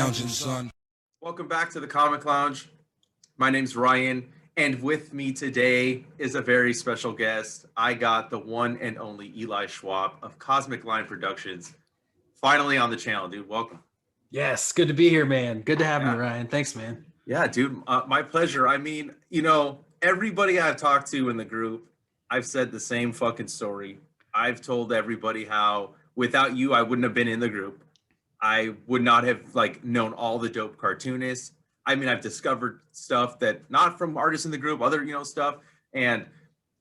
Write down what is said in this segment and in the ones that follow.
lounging, son. Welcome back to the Comic Lounge. My name's Ryan, and with me today is a very special guest. I got the one and only Eli Schwab of Cosmic Line Productions finally on the channel, dude. Welcome. Yes, good to be here, man. Good to have me, Ryan. Thanks, man. Yeah, dude, my pleasure. I mean, everybody I've talked to in the group, I've said the same fucking story. I've told everybody how without you, I wouldn't have been in the group. I would not have known all the dope cartoonists. I mean, I've discovered stuff that not from artists in the group, other, stuff. And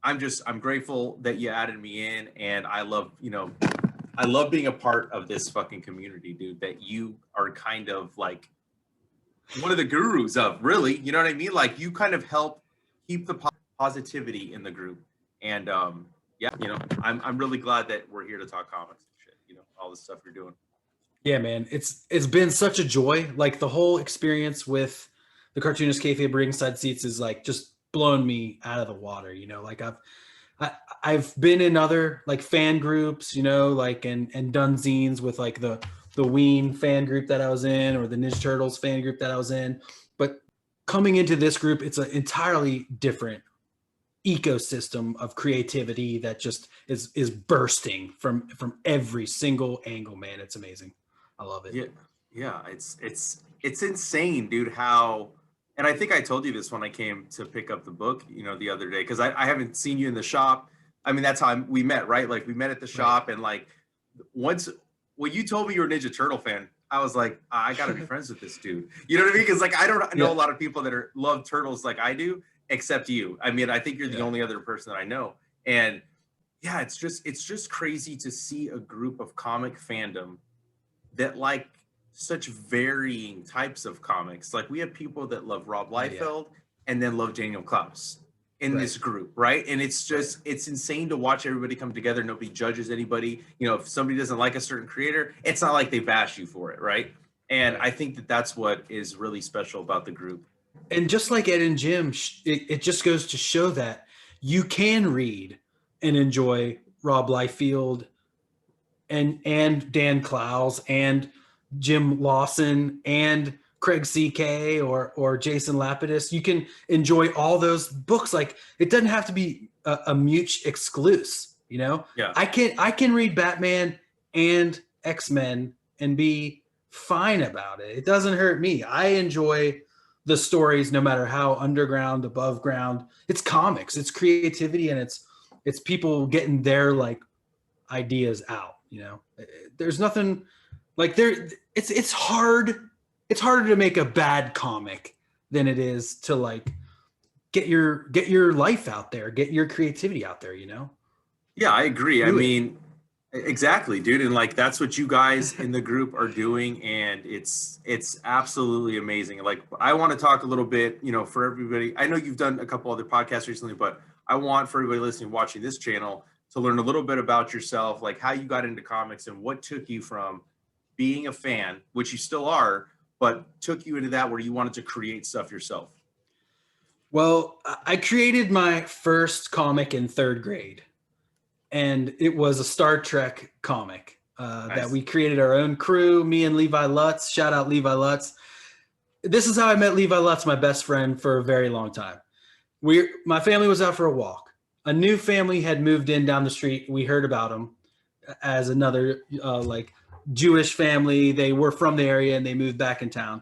I'm grateful that you added me in. And I love being a part of this fucking community, dude, that you are kind of like one of the gurus of, really, you know what I mean? Like, you kind of help keep the positivity in the group. And I'm really glad that we're here to talk comics and shit, all the stuff you're doing. Yeah, man, it's been such a joy. Like, the whole experience with the Cartoonist Kayfabe ringside seats is like just blown me out of the water. Like I've been in other like fan groups, and done zines with like the Ween fan group that I was in, or the Ninja Turtles fan group that I was in. But coming into this group, it's an entirely different ecosystem of creativity that just is bursting from every single angle, man. It's amazing. I love it. Yeah, it's insane, dude, how, and I think I told you this when I came to pick up the book, the other day, because I haven't seen you in the shop. I mean, that's how we met, right? Like, we met at the shop, and like, once when you told me you were a Ninja Turtle fan, I was like, I gotta be friends with this dude. You know what I mean? Because like, I don't know a lot of people that love turtles like I do, except you. I mean, I think you're the only other person that I know. And yeah, it's just crazy to see a group of comic fandom that like such varying types of comics. Like, we have people that love Rob Liefeld and then love Daniel Klaus in this group, right? And it's just, it's insane to watch everybody come together. Nobody judges anybody. If somebody doesn't like a certain creator, it's not like they bash you for it, right? And I think that that's what is really special about the group. And just like Ed and Jim, it just goes to show that you can read and enjoy Rob Liefeld and Dan Clowes and Jim Lawson and Craig CK or Jason Lapidus. You can enjoy all those books. Like, it doesn't have to be a mutual exclusive, Yeah. I can read Batman and X-Men and be fine about it. It doesn't hurt me. I enjoy the stories no matter how underground, above ground. It's comics, it's creativity, and it's people getting their like ideas out. There's nothing like there. It's hard. It's harder to make a bad comic than it is to like get your life out there, get your creativity out there. Yeah, I agree. I mean, exactly, dude. And like, that's what you guys in the group are doing. And it's absolutely amazing. Like, I want to talk a little bit, for everybody. I know you've done a couple other podcasts recently, but I want for everybody listening, watching this channel, to learn a little bit about yourself, like how you got into comics and what took you from being a fan, which you still are, but took you into that where you wanted to create stuff yourself. Well, I created my first comic in 3rd grade, and it was a Star Trek comic that we created our own crew, me and Levi Lutz. Shout out Levi Lutz. This is how I met Levi Lutz, my best friend for a very long time. My family was out for a walk. A new family had moved in down the street. We heard about them as another Jewish family. They were from the area and they moved back in town.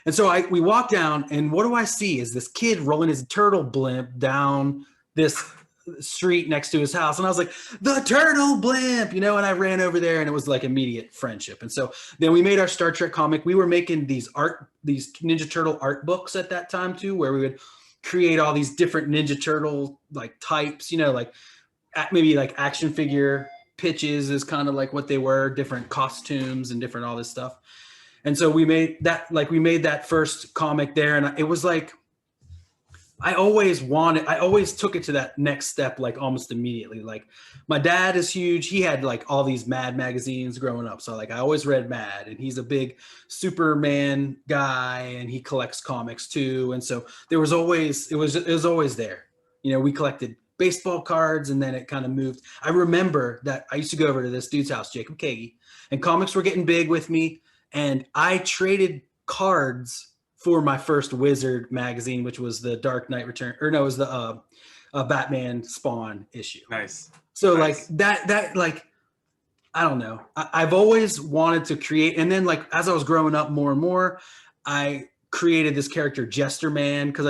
And so we walked down, and what do I see is this kid rolling his turtle blimp down this street next to his house. And I was like, the turtle blimp, and I ran over there, and it was like immediate friendship. And so then we made our Star Trek comic. We were making these Ninja Turtle art books at that time too, where we would create all these different Ninja Turtle like types, like maybe like action figure pitches is kind of like what they were, different costumes and different all this stuff. And so we made that first comic there, and it was like I always took it to that next step, like almost immediately. Like, my dad is huge. He had like all these Mad magazines growing up. So like I always read Mad, and he's a big Superman guy, and he collects comics too. And so it was always there. We collected baseball cards, and then it kind of moved. I remember that I used to go over to this dude's house, Jacob Kagi, and comics were getting big with me. And I traded cards for my first Wizard magazine, which was the Dark Knight Return, or no, it was the Batman Spawn issue. Nice. So Nice. like that like, I don't know. I've always wanted to create, and then like as I was growing up more and more, I created this character Jester Man, because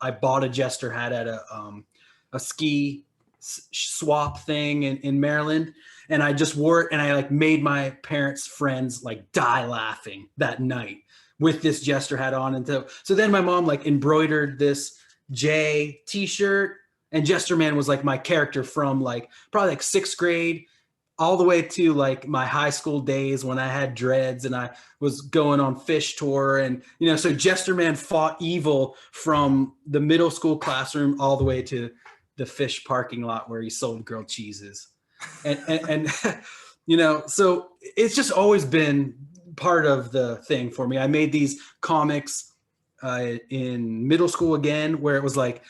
I bought a Jester hat at a ski swap thing in Maryland, and I just wore it, and I like made my parents' friends like die laughing that night with this Jester hat on. And so then my mom like embroidered this J t-shirt, and Jester Man was like my character from like probably like 6th grade all the way to like my high school days when I had dreads and I was going on fish tour. And, so Jester Man fought evil from the middle school classroom all the way to the fish parking lot where he sold grilled cheeses. And so it's just always been part of the thing for me. I made these comics in middle school again, where it was like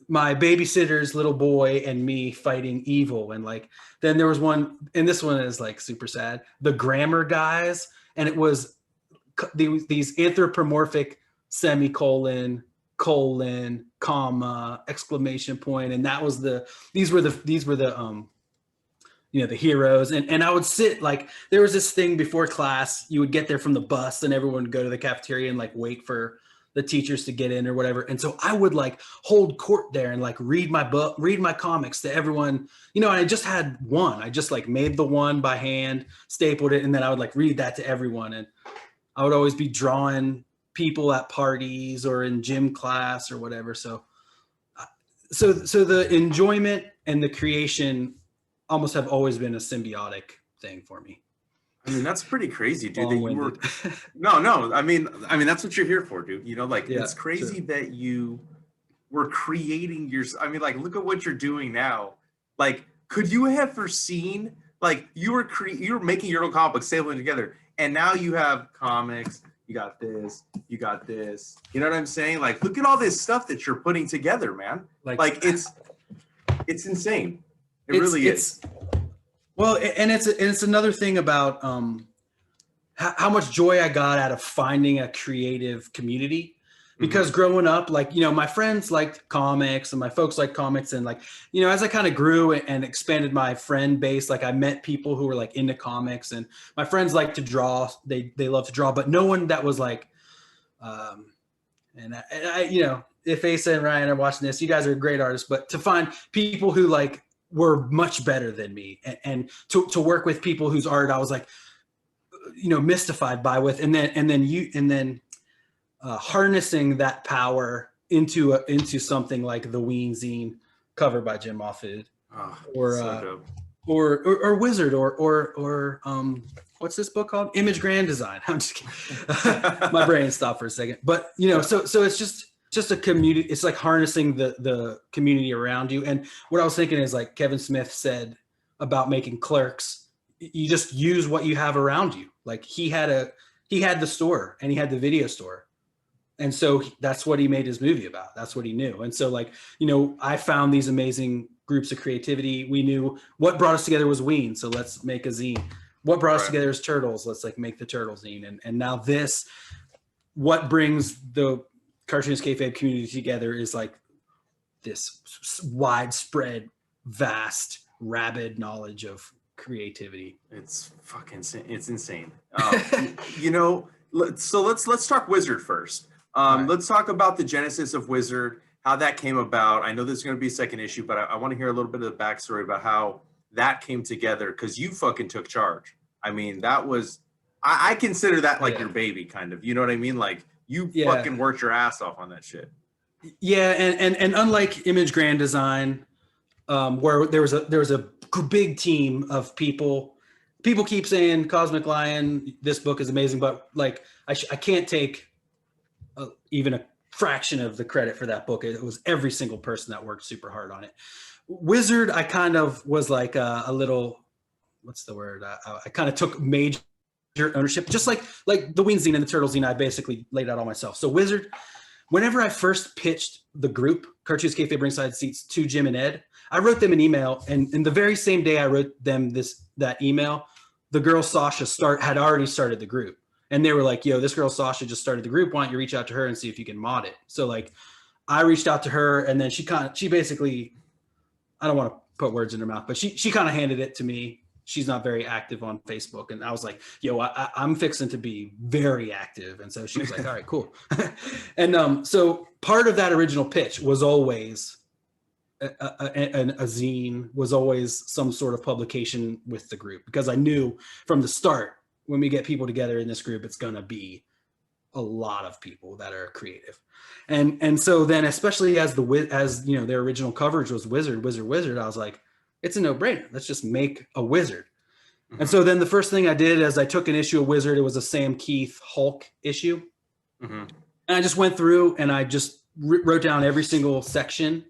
my babysitter's little boy and me fighting evil. And like, then there was one, and this one is like super sad, the grammar guys. And it was these anthropomorphic semicolon, colon, comma, exclamation point. And that was these were the the heroes. And I would sit like, there was this thing before class, you would get there from the bus and everyone would go to the cafeteria and like wait for the teachers to get in or whatever. And so I would like hold court there and like read my book, read my comics to everyone, and I just had one. I just like made the one by hand, stapled it, and then I would like read that to everyone. And I would always be drawing people at parties or in gym class or whatever. So the enjoyment and the creation almost have always been a symbiotic thing for me. I mean, that's pretty crazy, dude. That you were no. I mean, that's what you're here for, dude. It's crazy that you were creating your. I mean, like, look at what you're doing now. Like, could you have foreseen? Like, you were making your own comics, stapling together, and now you have comics. You got this. You got this. You know what I'm saying? Like, look at all this stuff that you're putting together, man. Like it's insane. It really is. Well, and it's another thing about how much joy I got out of finding a creative community, because growing up, like, my friends liked comics and my folks liked comics. And like, as I kind of grew and expanded my friend base, like I met people who were like into comics, and my friends like to draw. They love to draw, but no one that was like, and I if Asa and Ryan are watching this, you guys are great artists, but to find people who like were much better than me, and to work with people whose art I was like, mystified by and then harnessing that power into something like the Ween zine cover by Jim Mahfood, or Wizard, or what's this book called? Image Grand Design. I'm just kidding. My brain stopped for a second, but so it's just a community. It's like harnessing the community around you. And what I was thinking is, like Kevin Smith said about making Clerks, you just use what you have around you. Like he had the store and he had the video store. And so that's what he made his movie about. That's what he knew. And so like, I found these amazing groups of creativity. We knew what brought us together was Ween. So let's make a zine. What brought us together is Turtles. Let's like make the Turtle zine. And now what brings the Cartoonist Kayfabe community together is like this widespread, vast, rabid knowledge of creativity. It's fucking insane. It's insane. So let's talk Wizard first. Right. Let's talk about the genesis of Wizard, how that came about. I know there's going to be a second issue, but I want to hear a little bit of the backstory about how that came together, because you fucking took charge. I mean, that was, I consider that like your baby, kind of. You know what I mean? Like, you fucking worked your ass off on that shit. Yeah, and unlike Image Grand Design, where there was a big team of people. People keep saying Cosmic Lion, this book is amazing, but like I can't take even a fraction of the credit for that book. It was every single person that worked super hard on it. Wizard, I kind of was like a little, what's the word? I kind of took major ownership, just like the Ween zine and the Turtle zine. I basically laid out all myself. So Wizard, whenever I first pitched the group, Cartoonist Kayfabe Ringside Seats, to Jim and Ed, I wrote them an email, and the very same day I wrote them that email, the girl Sasha had already started the group. and they were like, yo, this girl Sasha just started the group. Why don't you reach out to her and see if you can mod it? So like I reached out to her, and then she basically, I don't want to put words in her mouth, but she kind of handed it to me. She's not very active on Facebook. And I was like, yo, I'm fixing to be very active. And so she was like, all right, cool. And so part of that original pitch was always a zine, was always some sort of publication with the group, because I knew from the start, when we get people together in this group, it's going to be a lot of people that are creative. And so then, especially as their original coverage was Wizard, I was like, it's a no-brainer. Let's just make a Wizard. Mm-hmm. And so then the first thing I did is I took an issue of Wizard. It was a Sam Keith Hulk issue. Mm-hmm. And I just went through and I just wrote down every single section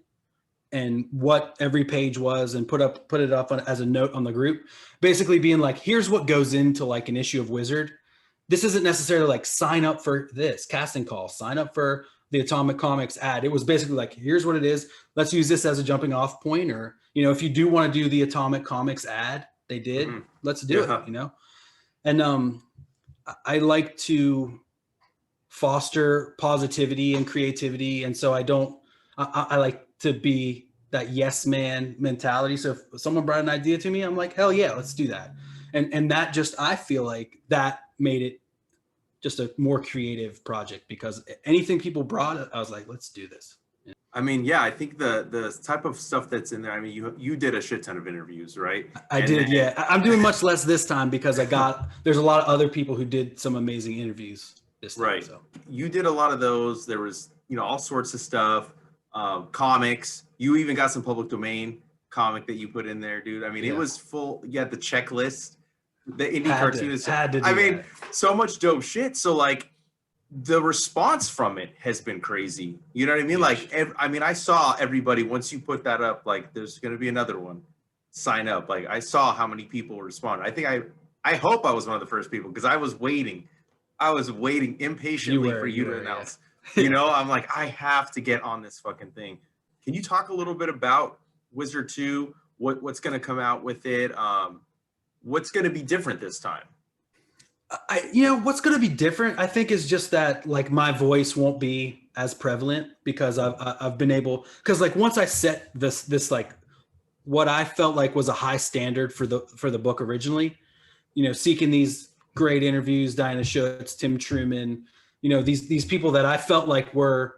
and what every page was, and put it up as a note on the group, basically being like, here's what goes into like an issue of Wizard. This isn't necessarily like sign up for this casting call, sign up for the Atomic Comics ad. It was basically like, here's what it is. Let's use this as a jumping off point. Or, if you do want to do the Atomic Comics ad, they did, mm-hmm. Let's do it, And I like to foster positivity and creativity. And so I like to be that yes man mentality. So if someone brought an idea to me, I'm like, hell yeah, let's do that. And that just, I feel like that made it just a more creative project, because anything people brought, I was like, let's do this. I mean, yeah, I think the type of stuff that's in there, I mean, you did a shit ton of interviews, right? I did, yeah. I'm doing much less this time because there's a lot of other people who did some amazing interviews this time. Right. So. You did a lot of those. There was, all sorts of stuff, comics. You even got some public domain comic that you put in there, dude. I mean, It was full. You had the checklist, the indie cartoonist. So much dope shit. So like, the response from it has been crazy. You know what I mean? Like, I saw everybody, once you put that up, like, there's going to be another one, sign up. Like, I saw how many people responded. I think I hope I was one of the first people, because I was waiting impatiently for you to announce. Yeah. I'm like, I have to get on this fucking thing. Can you talk a little bit about Wizard 2? What's going to come out with it? What's going to be different this time? What's going to be different, I think, is just that like my voice won't be as prevalent, because I've been able, because like once I set this like what I felt like was a high standard for the book originally, seeking these great interviews, Diana Schutz, Tim Truman, these people that I felt like were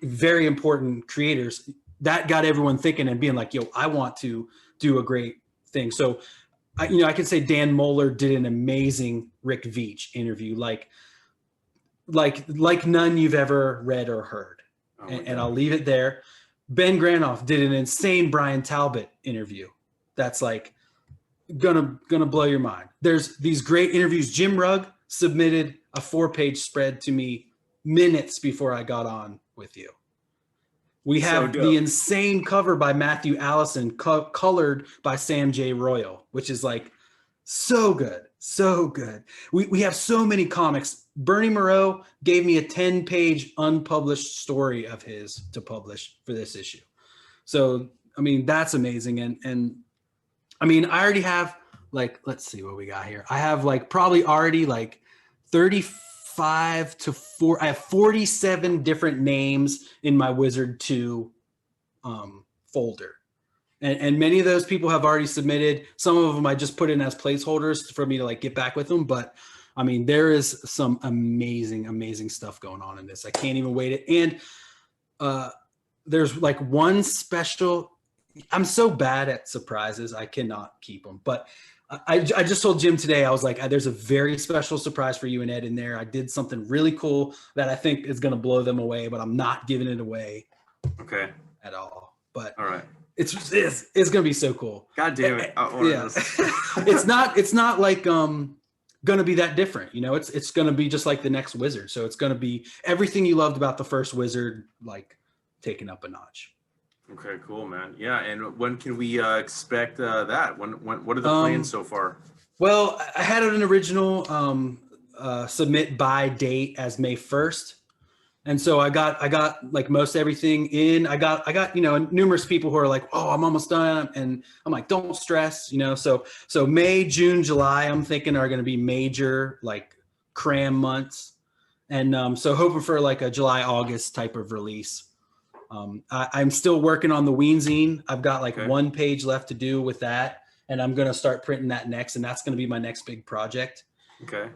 very important creators, that got everyone thinking and being like, yo, I want to do a great thing. So I can say Dan Moeller did an amazing Rick Veitch interview, like none you've ever read or heard. And I'll leave it there. Ben Granoff did an insane Brian Talbot interview. That's like gonna blow your mind. There's these great interviews. Jim Rugg submitted a 4-page spread to me minutes before I got on with you. We have the insane cover by Matthew Allison, colored by Sam J. Royal, which is like so good, so good. We have so many comics. Bernie Moreau gave me a 10-page unpublished story of his to publish for this issue. So, I mean, that's amazing. And I mean, I already have like, let's see what we got here. I have like probably already like 35 to 4. I have 47 different names in my Wizard 2 folder. And many of those people have already submitted. Some of them I just put in as placeholders for me to like get back with them. But I mean, there is some amazing, amazing stuff going on in this. I can't even wait it. And there's like one special, I'm so bad at surprises. I cannot keep them. But I just told Jim today, I was like, there's a very special surprise for you and Ed in there. I did something really cool that I think is going to blow them away, but I'm not giving it away. Okay. At all. But all right. It's going to be so cool. God damn it. Yeah. It's not like going to be that different. It's going to be just like the next Wizard. So it's going to be everything you loved about the first Wizard, like taken up a notch. Okay, cool, man. Yeah, and when can we expect that? What are the plans so far? Well, I had an original submit by date as May 1st. And so I got like most everything in. I got numerous people who are like, "Oh, I'm almost done," and I'm like, "Don't stress," So May, June, July, I'm thinking are going to be major like cram months. And so hoping for like a July, August type of release. I'm still working on the Weenzine. I've got like one page left to do with that. And I'm going to start printing that next. And that's going to be my next big project. Okay.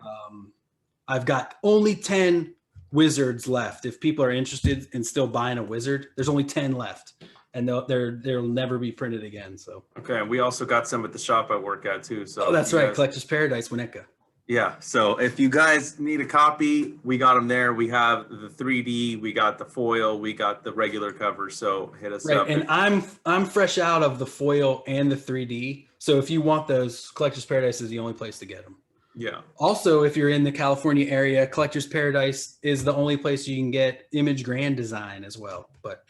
I've got only 10 wizards left. If people are interested in still buying a wizard, there's only 10 left. And they'll never be printed again. So okay, and we also got some at the shop I work at too. So that's right, Collector's Paradise, Winnetka. Yeah, so if you guys need a copy, we got them there. We have the 3D, we got the foil, we got the regular cover. So hit us up. And I'm fresh out of the foil and the 3D. So if you want those, Collector's Paradise is the only place to get them. Yeah. Also, if you're in the California area, Collector's Paradise is the only place you can get Image Grand Design as well. But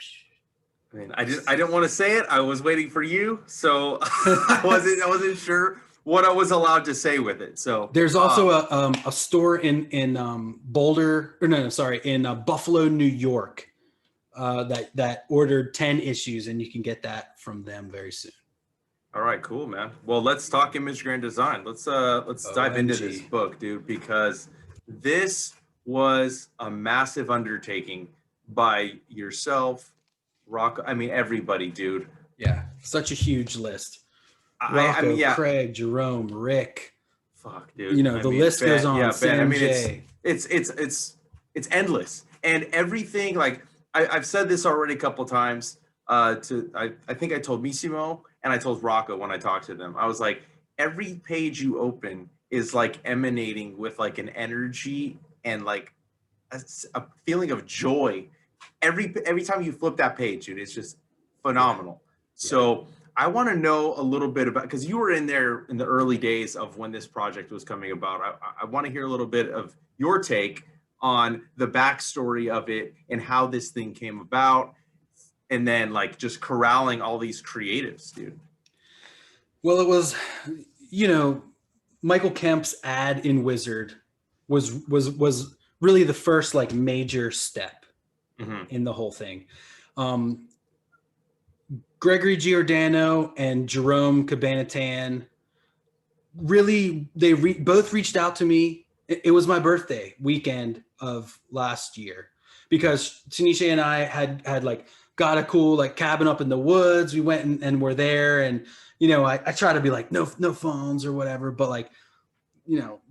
I mean, I didn't want to say it. I was waiting for you, so I wasn't sure what I was allowed to say with it. So there's also a store in Buffalo, New York, that ordered 10 issues, and you can get that from them very soon. All right, cool, man. Well, let's talk Image Grand Design. Let's dive into this book, dude, because this was a massive undertaking by yourself, Rocco. I mean, everybody, dude. Yeah, such a huge list. Rocco, Craig, Jerome, Rick. Fuck, dude. The list goes on. Yeah, Ben. I mean, Jay. it's endless, and everything. Like I've said this already a couple times. I think I told Missimo and I told Rocco when I talked to them. I was like, every page you open is like emanating with like an energy and like a feeling of joy. Every time you flip that page, dude, it's just phenomenal. Yeah. So I want to know a little bit about, because you were in there in the early days of when this project was coming about. I want to hear a little bit of your take on the backstory of it and how this thing came about, and then like just corralling all these creatives, dude. Well, it was, Michael Kemp's ad in Wizard was really the first like major step in the whole thing. Gregory Giordano and Jerome Cabanatan, really, they both reached out to me. It was my birthday weekend of last year, because Tanisha and I had like got a cool like cabin up in the woods. We went and were there, and I try to be like no phones or whatever, but like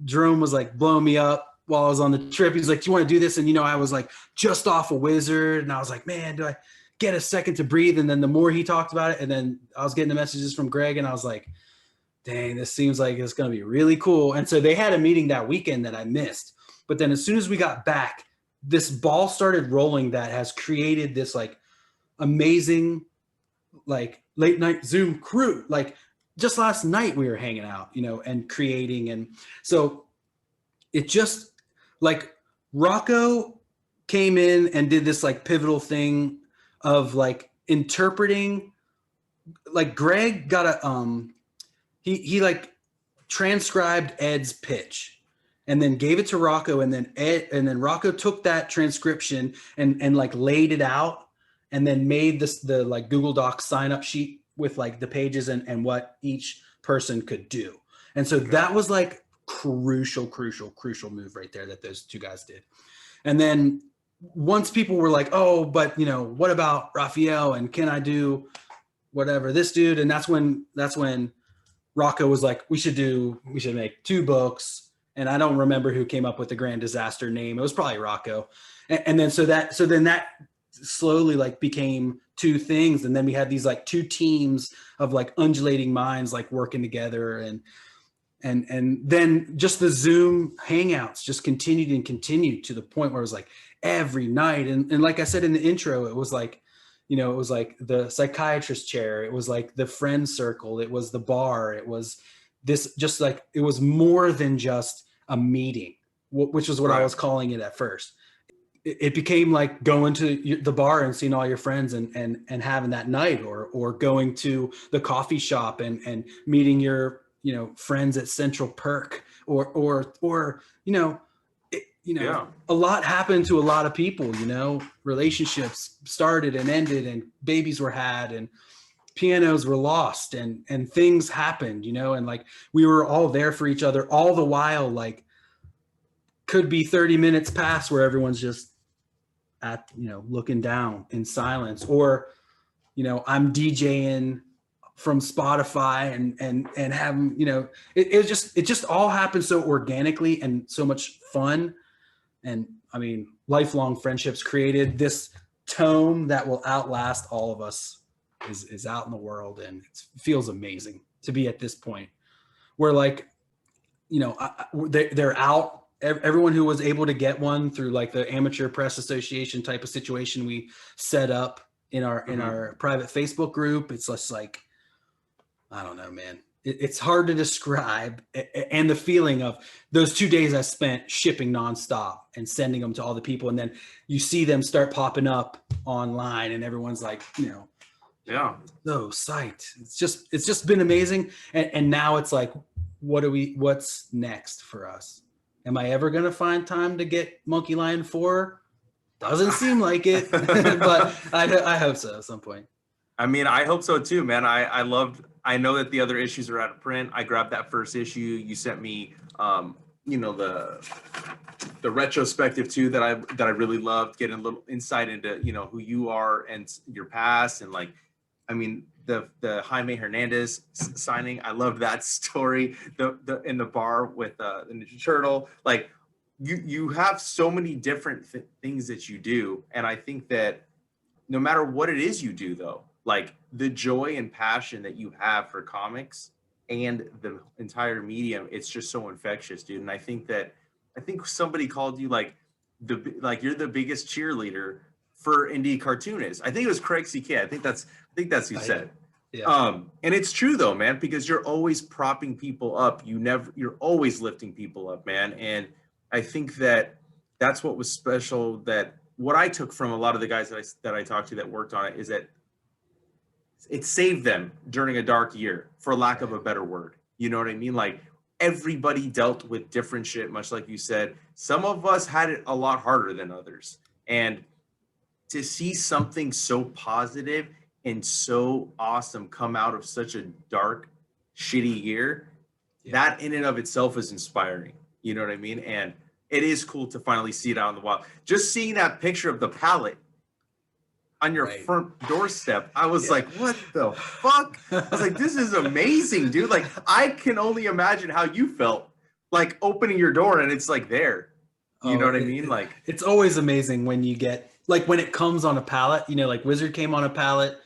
Jerome was like blowing me up while I was on the trip. He's like, "Do you want to do this?" And I was like just off a wizard, and I was like, "Man, do I get a second to breathe?" And then the more he talked about it, and then I was getting the messages from Greg, and I was like, dang, this seems like it's going to be really cool. And so they had a meeting that weekend that I missed. But then as soon as we got back, this ball started rolling that has created this like amazing, like late night Zoom crew. Like just last night we were hanging out, and creating. And so it just like Rocco came in and did this like pivotal thing of like interpreting, like Greg got a, he like transcribed Ed's pitch and then gave it to Rocco, and then Rocco took that transcription and like laid it out, and then made the like Google Docs sign up sheet with like the pages and what each person could do. And so that was like crucial move right there that those two guys did. And then once people were like, "Oh, but what about Raphael, and can I do whatever this dude?" And that's when Rocco was like, we should make 2 books. And I don't remember who came up with the Grand Disaster name. It was probably Rocco. And then so then that slowly like became 2 things. And then we had these like 2 teams of like undulating minds, like working together. And then just the Zoom hangouts just continued to the point where it was like every night. And like I said in the intro, it was like, it was like the psychiatrist chair. It was like the friend circle. It was the bar. It was this, just like, it was more than just a meeting, which was what I was calling it at first. It became like going to the bar and seeing all your friends and having that night, or going to the coffee shop and meeting your, friends at Central Perk, or a lot happened to a lot of people, relationships started and ended, and babies were had, and pianos were lost, and things happened, and like we were all there for each other all the while, like could be 30 minutes past where everyone's just at, looking down in silence, or, I'm DJing from Spotify and having, it just all happens so organically and so much fun. And I mean, lifelong friendships created. This tome that will outlast all of us is out in the world, and it feels amazing to be at this point where, like, they're out. Everyone who was able to get one through like the Amateur Press Association type of situation we set up in our private Facebook group. It's just like, I don't know, man. It's hard to describe, and the feeling of those 2 days I spent shipping nonstop and sending them to all the people, and then you see them start popping up online, and everyone's like, yeah, so psyched. It's just been amazing, and now it's like, what's next for us? Am I ever gonna find time to get Monkey Lion 4? Doesn't seem like it, but I hope so at some point. I mean, I hope so too, man. I know that the other issues are out of print. I grabbed that first issue. You sent me, the retrospective too that I really loved, getting a little insight into, who you are and your past. And like, I mean, the Jaime Hernandez signing, I loved that story. The in the bar with the Ninja Turtle, like you have so many different things that you do. And I think that no matter what it is you do, though, like the joy and passion that you have for comics and the entire medium, it's just so infectious, dude. And I think somebody called you like you're the biggest cheerleader for indie cartoonists. I think it was Craig CK. I think that's who said. Yeah. And it's true though, man, because you're always propping people up. You're always lifting people up, man. And I think that's what was special. That what I took from a lot of the guys that I talked to that worked on it is that it saved them during a dark year, for lack of a better word. You know what I mean? Like everybody dealt with different shit, much like you said. Some of us had it a lot harder than others. And to see something so positive and so awesome come out of such a dark, shitty year, that in and of itself is inspiring. You know what I mean? And it is cool to finally see it out in the wild. Just seeing that picture of the palette on your front doorstep, I was like, what the fuck? I was like, this is amazing, dude. Like, I can only imagine how you felt, like opening your door and it's like there. You know what I mean? Like, it's always amazing when you get, like, when it comes on a pallet, like Wizard came on a pallet,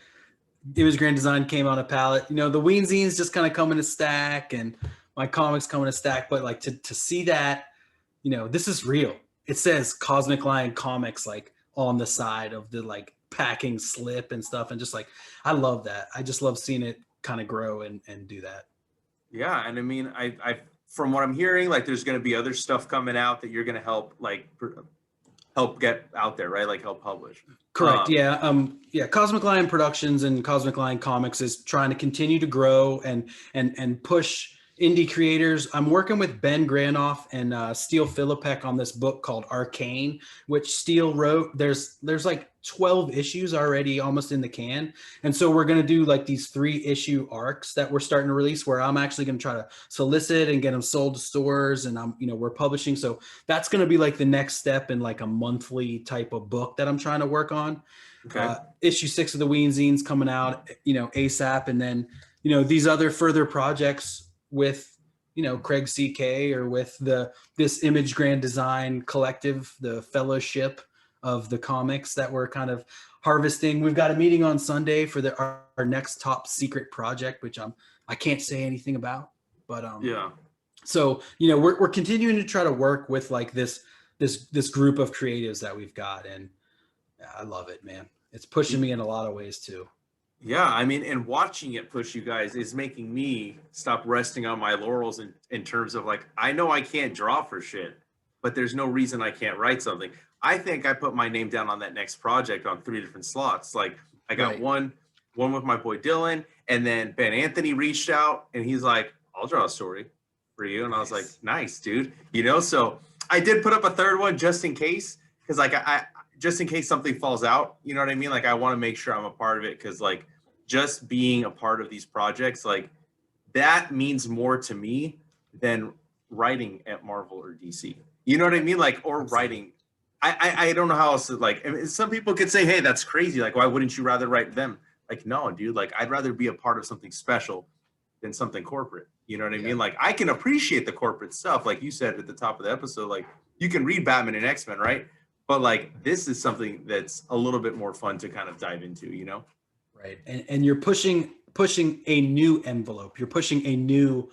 Image Grand Design came on a pallet, the Weenzies just kind of come in a stack, and my comics come in a stack. But like to see that, this is real. It says Cosmic Lion Comics like on the side of the like packing slip and stuff, and just like, I love that. I just love seeing it kind of grow and do that. Yeah, and I mean, I from what I'm hearing, like there's going to be other stuff coming out that you're going to help get out there, right? Like help publish. Correct. Cosmic Lion Productions and Cosmic Lion Comics is trying to continue to grow and push indie creators. I'm working with Ben Granoff and Steele Philippek on this book called Arcane, which Steele wrote. There's like 12 issues already almost in the can. And so we're going to do like these 3-issue arcs that we're starting to release, where I'm actually going to try to solicit and get them sold to stores, and we're publishing. So that's going to be like the next step in like a monthly type of book that I'm trying to work on. Okay. Issue 6 of the Weenzies coming out, ASAP. And then, these other further projects with, Craig CK, or with this Image Grand Design collective, the fellowship of the comics that we're kind of harvesting. We've got a meeting on Sunday for our next top secret project, which I can't say anything about, but so we're continuing to try to work with like this group of creatives that we've got, and I love it, man. It's pushing me in a lot of ways too. Yeah, I mean, and watching it push you guys is making me stop resting on my laurels in terms of like, I know I can't draw for shit, but there's no reason I can't write something. I think I put my name down on that next project on 3 different slots. Like I got one with my boy Dylan, and then Ben Anthony reached out and he's like, I'll draw a story for you. And I was like, nice, dude. So I did put up a third one just in case, because like I just in case something falls out, you know what I mean? Like I want to make sure I'm a part of it, because like just being a part of these projects, like that means more to me than writing at Marvel or DC. You know what I mean? Like, or Absolutely. writing. I don't know how else to, like, I mean, some people could say, hey, that's crazy. Like, why wouldn't you rather write them? Like, no, dude, like, I'd rather be a part of something special than something corporate. You know what I Yeah. mean? Like, I can appreciate the corporate stuff. Like you said at the top of the episode, like, you can read Batman and X-Men, right? But like, this is something that's a little bit more fun to kind of dive into, you know? Right. And you're pushing a new envelope. You're pushing a new,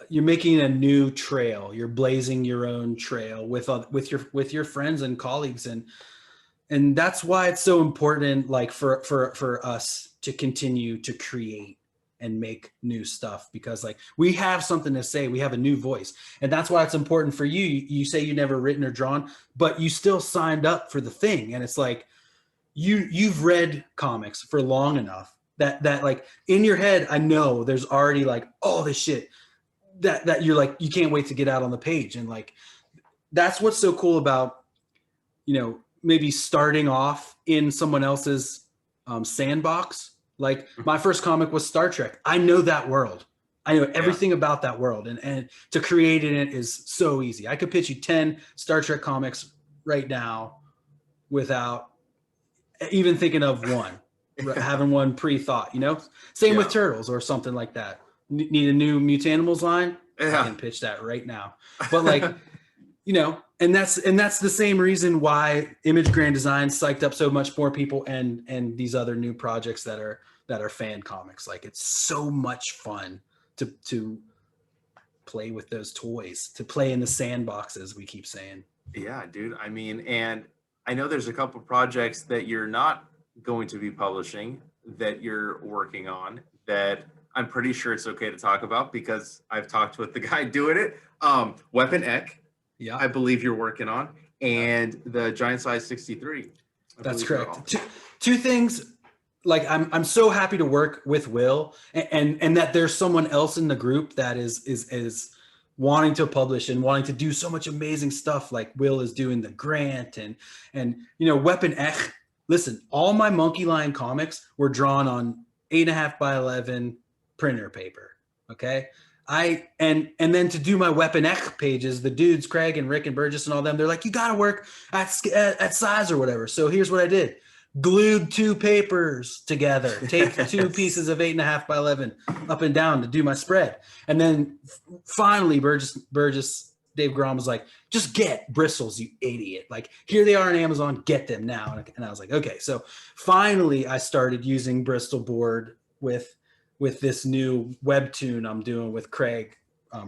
you're making a new trail. You're blazing your own trail with your friends and colleagues, and that's why it's so important, like for us to continue to create and make new stuff, because like we have something to say, we have a new voice, and that's why it's important for you. You say you never written or drawn, but you still signed up for the thing, and it's like you've read comics for long enough that like in your head, I know there's already like all this shit that you're like, you can't wait to get out on the page. And like that's what's so cool about, maybe starting off in someone else's sandbox. Like my first comic was Star Trek. I know that world. I know Yeah. everything about that world, and to create in it is so easy. I could pitch you 10 Star Trek comics right now without even thinking of one, Yeah. having one pre-thought. Same with Yeah. Turtles or something like that. Need a new Mutanimals line? I Yeah. can pitch that right now. But like, and that's the same reason why Image Grand Design psyched up so much more people, and these other new projects that are fan comics. Like it's so much fun to play with those toys, to play in the sandboxes, we keep saying. Yeah, dude. I mean, and I know there's a couple projects that you're not going to be publishing that you're working on that I'm pretty sure it's okay to talk about because I've talked with the guy doing it. Weapon Eck, Yeah, I believe you're working on, yeah, and the Giant Size 63. I that's believe they're correct. all. Two things. Like I'm so happy to work with Will, and that there's someone else in the group that is wanting to publish and wanting to do so much amazing stuff. Like Will is doing the grant, and Weapon X. Listen, all my Monkey Lion comics were drawn on 8.5 by 11 printer paper. Okay. And then to do my Weapon X pages, the dudes Craig and Rick and Burgess and all them, they're like, you got to work at size or whatever. So here's what I did: glued two papers together, taped two pieces of 8.5 by 11 up and down to do my spread. And then finally, Burgess, Dave Grom was like, just get bristles, you idiot. Like, here they are on Amazon, get them now. And I was like, okay. So finally, I started using Bristol board with this new webtoon I'm doing with Craig,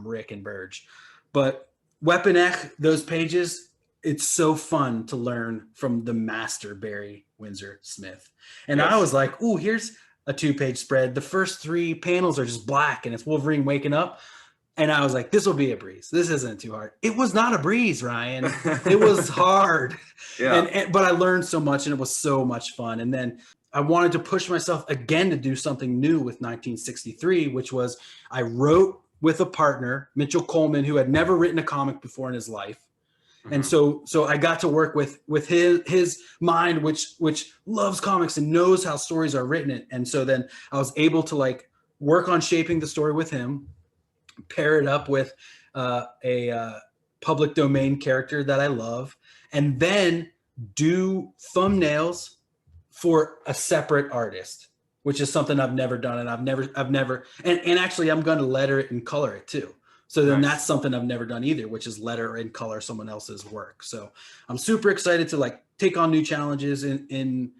Rick, and Burge. But Weapon X, those pages, it's so fun to learn from the master Barry Windsor Smith. And I Yes. was like, ooh, here's a 2-page spread. The first 3 panels are just black and it's Wolverine waking up. And I was like, this will be a breeze. This isn't too hard. It was not a breeze, Ryan. It was hard. Yeah. But I learned so much, and it was so much fun. And then I wanted to push myself again to do something new with 1963, which was I wrote with a partner, Mitchell Coleman, who had never written a comic before in his life. And Mhm. so I got to work with his mind, which loves comics and knows how stories are written. And so then I was able to like work on shaping the story with him, pair it up with a public domain character that I love, and then do thumbnails for a separate artist, which is something I've never done. And I've never, and actually I'm going to letter it and color it too. So then Nice. that's something I've never done either, which is letter and color someone else's work. So I'm super excited to like take on new challenges in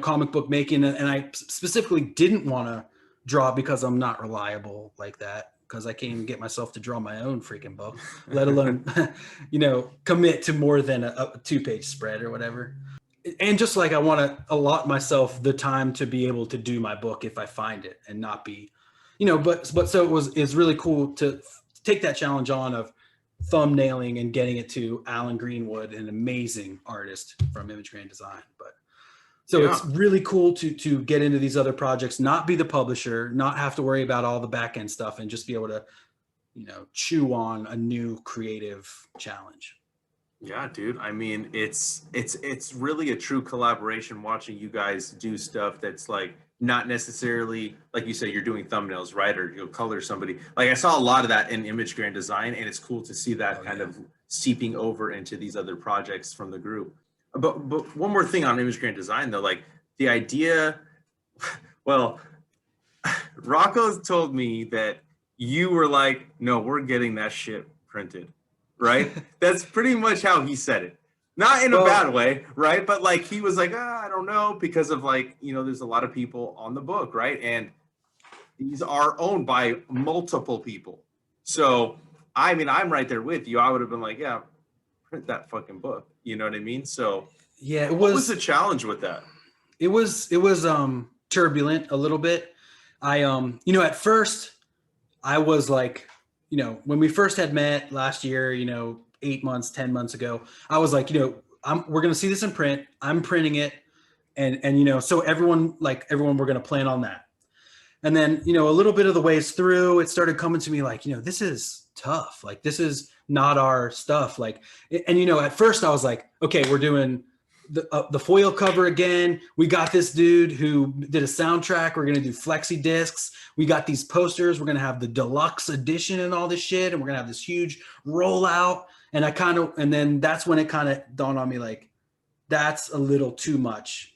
comic book making. And I specifically didn't want to draw because I'm not reliable like that, because I can't even get myself to draw my own freaking book, let alone, commit to more than a 2-page spread or whatever. And just like I want to allot myself the time to be able to do my book if I find it and not be, but so it's really cool to take that challenge on of thumbnailing and getting it to Alan Greenwood, an amazing artist from Image Grand Design. But so Yeah. it's really cool to get into these other projects, not be the publisher, not have to worry about all the back end stuff, and just be able to, chew on a new creative challenge. Yeah, dude. I mean, it's really a true collaboration watching you guys do stuff that's like not necessarily, like you said, you're doing thumbnails, right? Or you'll color somebody. Like I saw a lot of that in image grand design, and it's cool to see that kind of seeping over into these other projects from the group. But one more thing on image grand design though, like the idea, well, Rocco's told me that you were like, no, we're getting that shit printed, right? That's pretty much how he said it. Not in a bad way, right? But like he was like, I don't know, because of like, there's a lot of people on the book, right? And these are owned by multiple people. So, I mean, I'm right there with you. I would have been like, yeah, print that fucking book. You know what I mean? So, yeah, what was the challenge with that? It was turbulent a little bit. I at first I was like, when we first had met last year, 8 months, 10 months ago, I was like, we're going to see this in print. I'm printing it. And so everyone, we're going to plan on that. And then, a little bit of the ways through, it started coming to me like, this is tough. Like, this is not our stuff. Like, and, at first I was like, okay, we're doing the foil cover again. We got this dude who did a soundtrack. We're going to do flexi discs. We got these posters. We're going to have the deluxe edition and all this shit. And we're going to have this huge rollout. And and then that's when it kind of dawned on me, like, that's a little too much.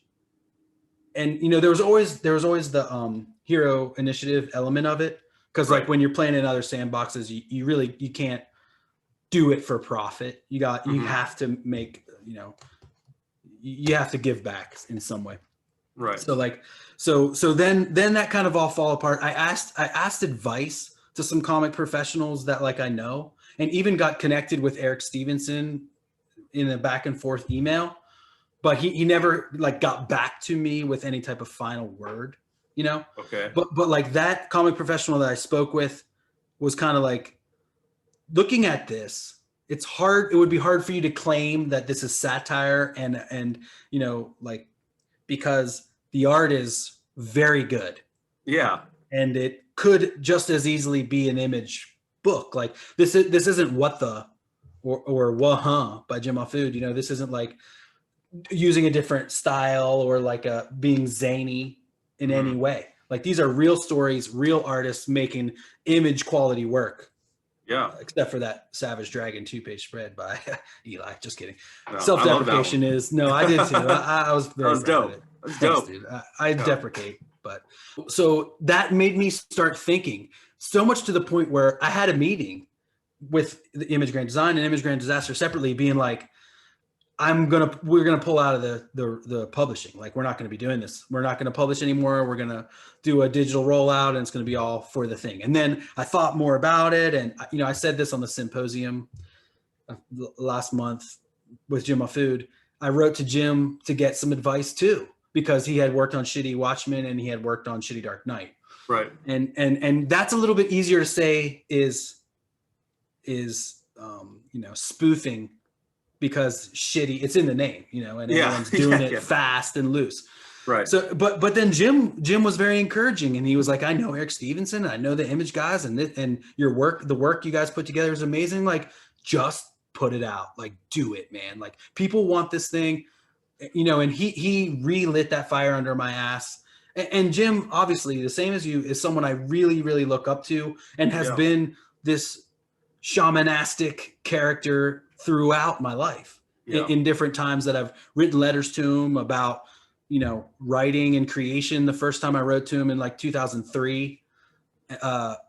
And, there was always the hero initiative element of it. Cause like when you're playing in other sandboxes, you can't do it for profit. You have to make, you have to give back in some way. Right. So then that kind of all fall apart. I asked advice to some comic professionals that like I know, and even got connected with Eric Stevenson in a back and forth email, but he never like got back to me with any type of final word, Okay. But like that comic professional that I spoke with was kind of like, looking at this, it's hard. It would be hard for you to claim that this is satire and like, because the art is very good. Yeah. And it could just as easily be an image book. Like this isn't What the or Wah-huh by Jim Mahfood. This isn't like using a different style or like being zany in any way. Like these are real stories, real artists making image quality work. Yeah. Except for that Savage Dragon 2-page spread by Eli. Just kidding. No, Self-deprecation is no, I did too. I was very that was dope. Thanks, dope, dude. I deprecate, but so that made me start thinking so much to the point where I had a meeting with the Image Grand Design and Image Grand Disaster separately, being like, we're gonna pull out of the publishing. Like we're not gonna be doing this. We're not gonna publish anymore. We're gonna do a digital rollout, and it's gonna be all for the thing. And then I thought more about it, and I said this on the symposium last month with Jim Mahfood. I wrote to Jim to get some advice too, because he had worked on Shitty Watchmen and he had worked on Shitty Dark Knight. Right. And that's a little bit easier to say is spoofing, because shitty, it's in the name, and everyone's doing it fast and loose. Right. So, but then Jim was very encouraging, and he was like, I know Eric Stevenson, I know the image guys, and your work, the work you guys put together is amazing. Like, just put it out, like, do it, man. Like, people want this thing, and he relit that fire under my ass. And Jim, obviously, the same as you, is someone I really, really look up to, and has been this shamanistic character throughout my life in different times that I've written letters to him about, writing and creation. The first time I wrote to him in like 2003,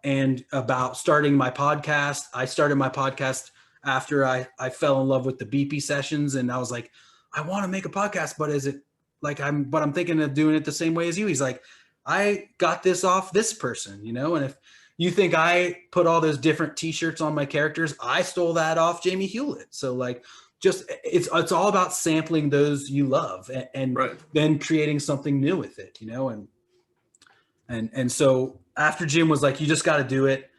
and about starting my podcast. I started my podcast after I fell in love with the BP sessions, and I was like, I want to make a podcast, but is it like I'm thinking of doing it the same way as you. He's like, I got this off this person, and if you think I put all those different t-shirts on my characters, I stole that off Jamie Hewlett. So like, just, it's all about sampling those you love and then creating something new with it, and so after Jim was like, you just got to do it.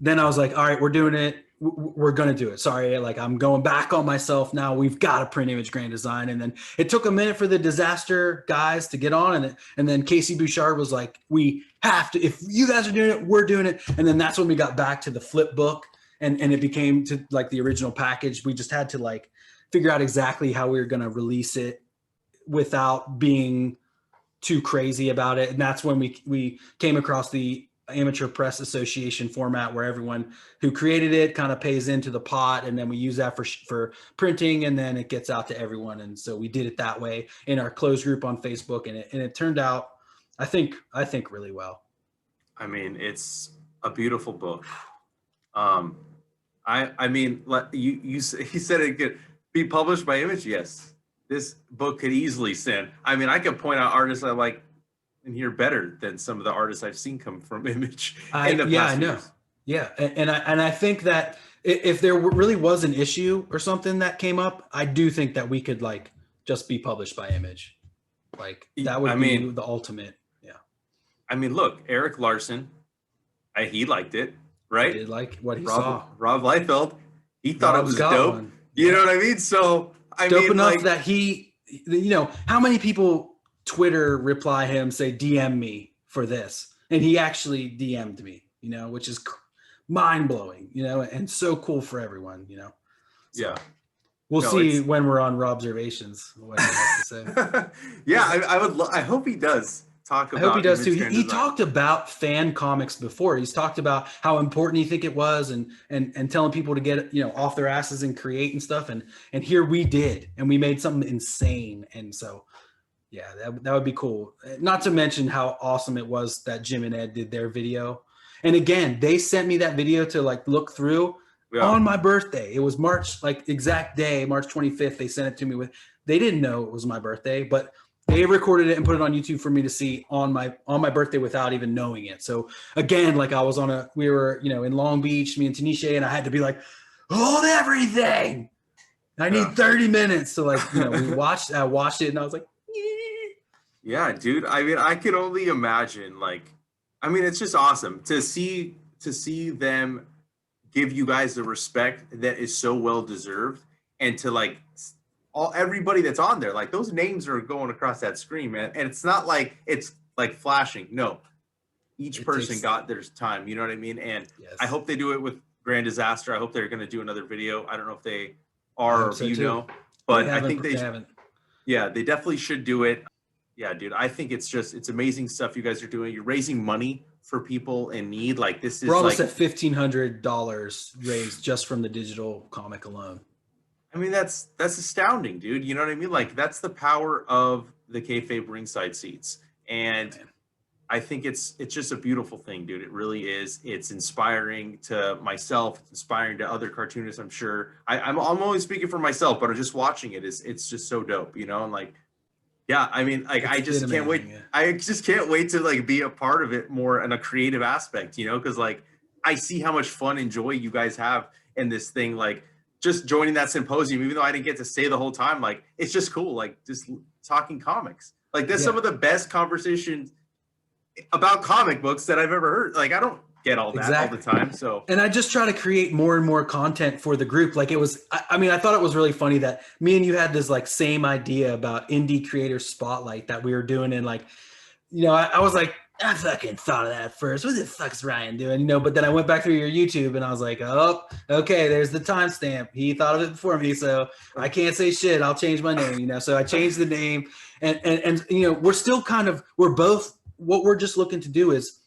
Then I was like, all right, we're doing it. We're going to do it. Sorry. Like, I'm going back on myself now. We've got to print Image Grand Design. And then it took a minute for the Disaster guys to get on. And then Casey Bouchard was like, we have to, if you guys are doing it, we're doing it. And then that's when we got back to the flip book, and it became to like the original package. We just had to like figure out exactly how we were going to release it without being too crazy about it. And that's when we came across the Amateur Press Association format, where everyone who created it kind of pays into the pot, and then we use that for printing, and then it gets out to everyone. And so we did it that way in our closed group on Facebook, and it turned out, I think really well. I mean, it's a beautiful book. I mean, you said it could be published by Image. Yes, this book could easily send. I mean, I could point out artists I like and hear better than some of the artists I've seen come from Image. I know. Years. Yeah, and I think that if there really was an issue or something that came up, I do think that we could like just be published by Image. Like that would be the ultimate. Yeah. I mean, look, Eric Larson, he liked it, right? He did like what he saw. Rob Liefeld, he thought it was dope. One. You know what I mean? So I dope mean, enough that he, how many people Twitter reply him, say DM me for this, and he actually DM'd me, which is mind blowing, and so cool for everyone, So yeah. We'll see when we're on Robservations what he has to say. Yeah, I hope he does talk about. I hope he does too. He talked about fan comics before. He's talked about how important he think it was, and telling people to get off their asses and create and stuff. And here we did, and we made something insane. And so, yeah, that would be cool. Not to mention how awesome it was that Jim and Ed did their video. And again, they sent me that video to like look through on my birthday. It was March, like exact day, March 25th. They sent it to me with. They didn't know it was my birthday, but they recorded it and put it on YouTube for me to see on my birthday without even knowing it. So again, like we were, in Long Beach, me and Tanisha, and I had to be like, hold everything. I need 30 minutes to I watched it and I was like, yeah, dude. I mean, I could only imagine it's just awesome to see them give you guys the respect that is so well deserved, and to everybody that's on there, like those names are going across that screen, man. And it's not like it's like flashing. No, each person got their time. You know what I mean? And yes. I hope they do it with Grand Disaster. I hope they're going to do another video. I don't know if they are, but I think they haven't. Yeah, they definitely should do it. Yeah, dude. I think it's amazing stuff you guys are doing. You're raising money for people in need. Like this is. We're almost at $1,500 raised just from the digital comic alone. I mean, that's astounding, dude. You know what I mean? Like that's the power of the Kayfabe ringside seats. And I think it's just a beautiful thing, dude. It really is. It's inspiring to myself. It's inspiring to other cartoonists, I'm sure. I'm only speaking for myself, but just watching it's just so dope, and yeah, I mean, I just can't wait. Yeah. I just can't wait to be a part of it more in a creative aspect, because I see how much fun and joy you guys have in this thing. Just joining that symposium, even though I didn't get to stay the whole time, it's just cool. Just talking comics. That's some of the best conversations about comic books that I've ever heard. I don't get all that all the time. So, and I just try to create more and more content for the group. It was, I mean, I thought it was really funny that me and you had this same idea about indie creator spotlight that we were doing. And I was like, I fucking thought of that first. What the fuck's Ryan doing? But then I went back through your YouTube and I was like, oh, okay, there's the timestamp. He thought of it before me. So I can't say shit. I'll change my name, So I changed the name and we're still we're both, what we're just looking to do is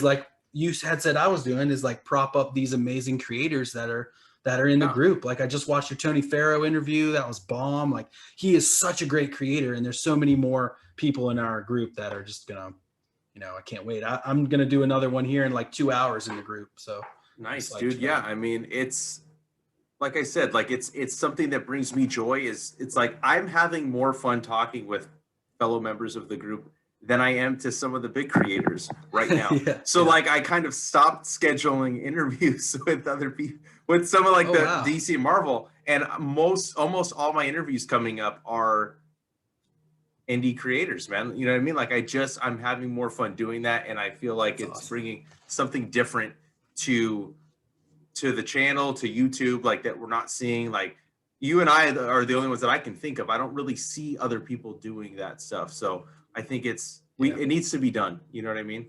like you had said I was doing is prop up these amazing creators that are in the group. I just watched your Tony Farrow interview. That was bomb. He is such a great creator, and there's so many more people in our group that are just gonna, I can't wait. I'm gonna do another one here in 2 hours in the group. So nice, dude. Yeah, I mean, it's like I said, it's something that brings me joy. It's I'm having more fun talking with fellow members of the group than I am to some of the big creators right now. I kind of stopped scheduling interviews with other people, with some of DC and Marvel, and almost all my interviews coming up are indie creators, man. You know what I mean? I'm having more fun doing that, and I feel like it's awesome. Bringing something different to the channel, to YouTube, that we're not seeing. You and I are the only ones that I can think of. I don't really see other people doing that stuff. So I think it needs to be done. You know what I mean?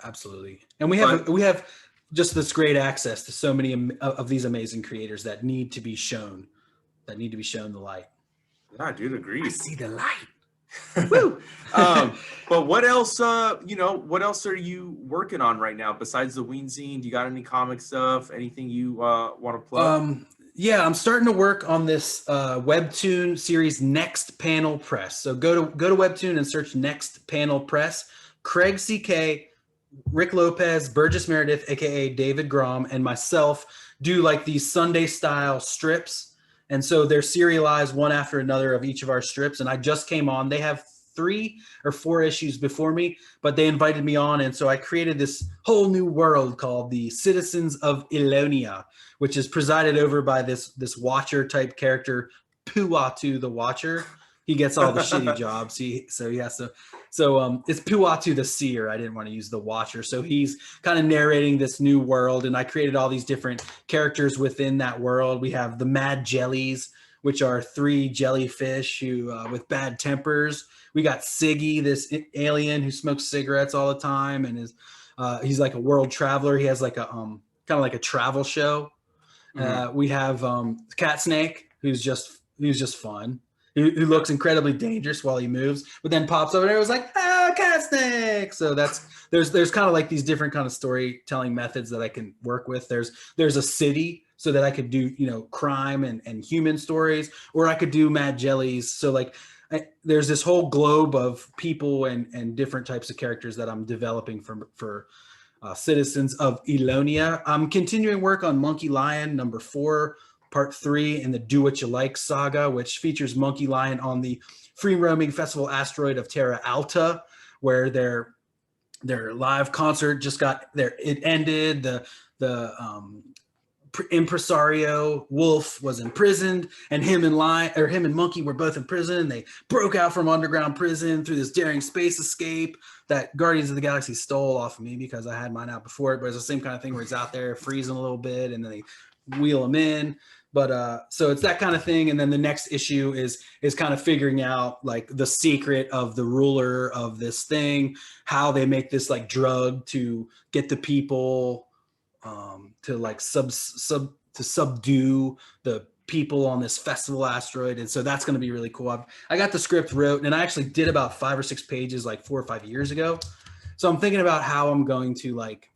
Absolutely. And we have just this great access to so many of these amazing creators that need to be shown the light. Yeah, dude, agreed. I see the light. Woo! But what else, what else are you working on right now besides the Ween Zine? Do you got any comic stuff? Anything you want to plug? Yeah, I'm starting to work on this webtoon series, Next Panel Press. So go to webtoon and search Next Panel Press. Craig CK, Rick Lopez, Burgess Meredith, aka David Grom, and myself do like these Sunday style strips. And so they're serialized one after another of each of our strips. And I just came on. They have 3 or 4 issues before me, but they invited me on. And so I created this whole new world called the Citizens of Ilonia, which is presided over by this Watcher type character, Puatu the Watcher. He gets all the shitty jobs. So he has to. So it's Puatu the Seer. I didn't want to use the Watcher. So he's kind of narrating this new world, and I created all these different characters within that world. We have the Mad Jellies, which are 3 jellyfish who with bad tempers. We got Siggy, this alien who smokes cigarettes all the time, and he's like a world traveler. He has like a kind of like a travel show. We have Cat Snake, who's just fun. Who looks incredibly dangerous while he moves, but then pops over and it was like, Cat Snake. So there's kind of like these different kind of storytelling methods that I can work with. There's a city, so that I could do, crime and human stories, or I could do Mad Jellies. So like there's this whole globe of people and different types of characters that I'm developing for Citizens of Ilonia. I'm continuing work on Monkey Lion #4. Part 3 in the Do What You Like saga, which features Monkey Lion on the free roaming festival asteroid of Terra Alta, where their live concert it ended. The impresario Wolf was imprisoned, and him and Monkey were both in prison. They broke out from underground prison through this daring space escape that Guardians of the Galaxy stole off of me because I had mine out before it. But it's the same kind of thing where he's out there freezing a little bit, and then they wheel him in. But so it's that kind of thing. And then the next issue is kind of figuring out like the secret of the ruler of this thing, how they make this like drug to get the people to like subdue the people on this festival asteroid. And so that's going to be really cool. I got the script wrote, and I actually did about 5 or 6 pages like 4 or 5 years ago. So I'm thinking about how I'm going to like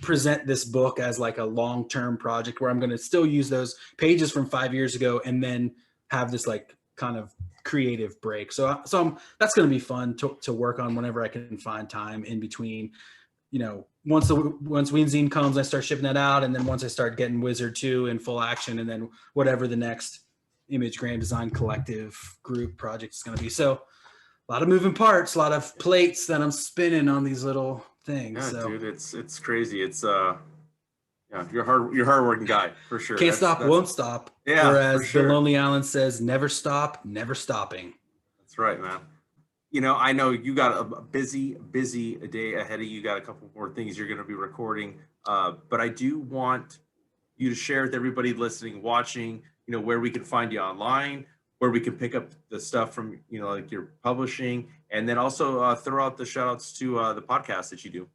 present this book as like a long-term project where I'm going to still use those pages from 5 years ago and then have this like kind of creative break. So that's going to be fun to work on whenever I can find time in between, once Ween Zine comes, I start shipping that out. And then once I start getting Wizard 2 in full action, and then whatever the next Image Grand Design Collective group project is going to be. So a lot of moving parts, a lot of plates that I'm spinning on these little things. Yeah, so. Dude, it's crazy. It's you're hardworking guy for sure. Can't stop, won't stop. Yeah, or as sure. The Lonely Island says, never stop, never stopping. That's right, man. I know you got a busy day ahead of you. Got a couple more things you're going to be recording, but I do want you to share with everybody listening, watching, where we can find you online, where we can pick up the stuff from, like your publishing, and then also throw out the shout outs to the podcast that you do.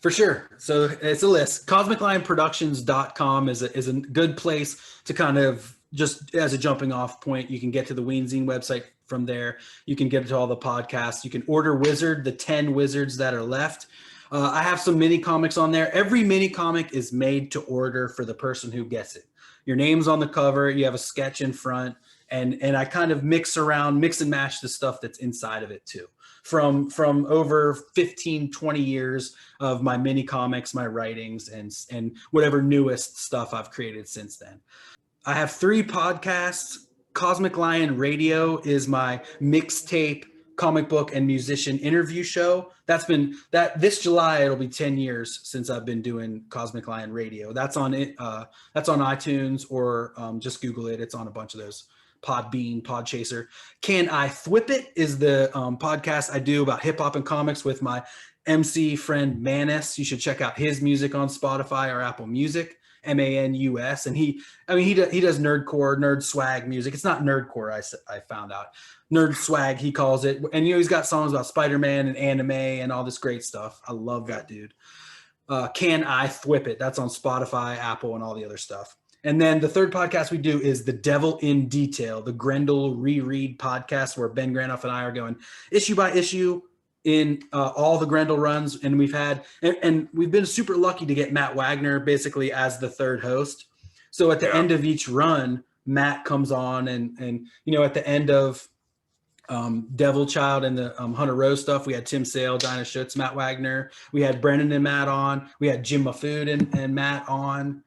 For sure. So it's a list. CosmicLionProductions.com is a good place to kind of just as a jumping off point. You can get to the Ween Zine website from there. You can get to all the podcasts. You can order Wizard, the 10 Wizards that are left. I have some mini comics on there. Every mini comic is made to order for the person who gets it. Your name's on the cover. You have a sketch in front. And I kind of mix and match the stuff that's inside of it too. From over 15, 20 years of my mini comics, my writings, and whatever newest stuff I've created since then. I have 3 podcasts. Cosmic Lion Radio is my mixtape, comic book, and musician interview show. This July, it'll be 10 years since I've been doing Cosmic Lion Radio. That's on iTunes, or just Google it. It's on a bunch of those. Podbean, Podchaser. Can I Thwip It is the podcast I do about hip hop and comics with my MC friend Manus. You should check out his music on Spotify or Apple Music, Manus. And he does nerdcore, nerd swag music. It's not nerdcore, I found out. Nerd swag, he calls it. And he's got songs about Spider-Man and anime and all this great stuff. I love that dude. Can I Thwip It? That's on Spotify, Apple, and all the other stuff. And then the third podcast we do is The Devil in Detail, the Grendel reread podcast, where Ben Granoff and I are going issue by issue in all the Grendel runs. And we've had, and we've been super lucky to get Matt Wagner basically as the third host. So at the end of each run, Matt comes on and at the end of Devil Child and the Hunter Rose stuff, we had Tim Sale, Dinah Schutz, Matt Wagner. We had Brennan and Matt on. We had Jim Mafood and Matt on.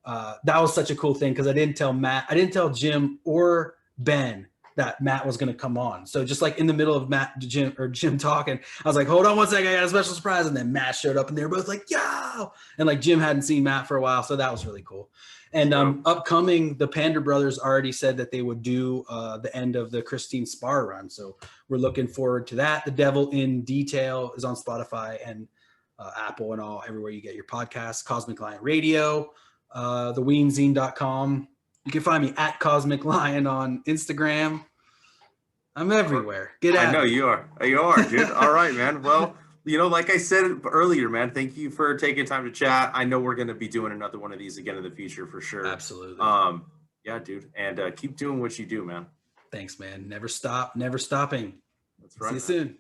That was such a cool thing because I didn't tell Jim or Ben that Matt was going to come on. So just like in the middle of Jim talking, I was like, hold on one second, I got a special surprise. And then Matt showed up and they were both like, yo! And like Jim hadn't seen Matt for a while. So that was really cool. And upcoming, the Panda Brothers already said that they would do the end of the Christine Spar run. So we're looking forward to that. The Devil in Detail is on Spotify and Apple and everywhere you get your podcasts. Cosmic Lion Radio, theweenzine.com. You can find me at Cosmic Lion on Instagram. I'm everywhere. Get at me. You are. You are, dude. All right, man. Well, like I said earlier, man, thank you for taking time to chat. I know we're going to be doing another one of these again in the future for sure. Absolutely. Yeah, dude. And keep doing what you do, man. Thanks, man. Never stop. Never stopping. That's right. See you soon.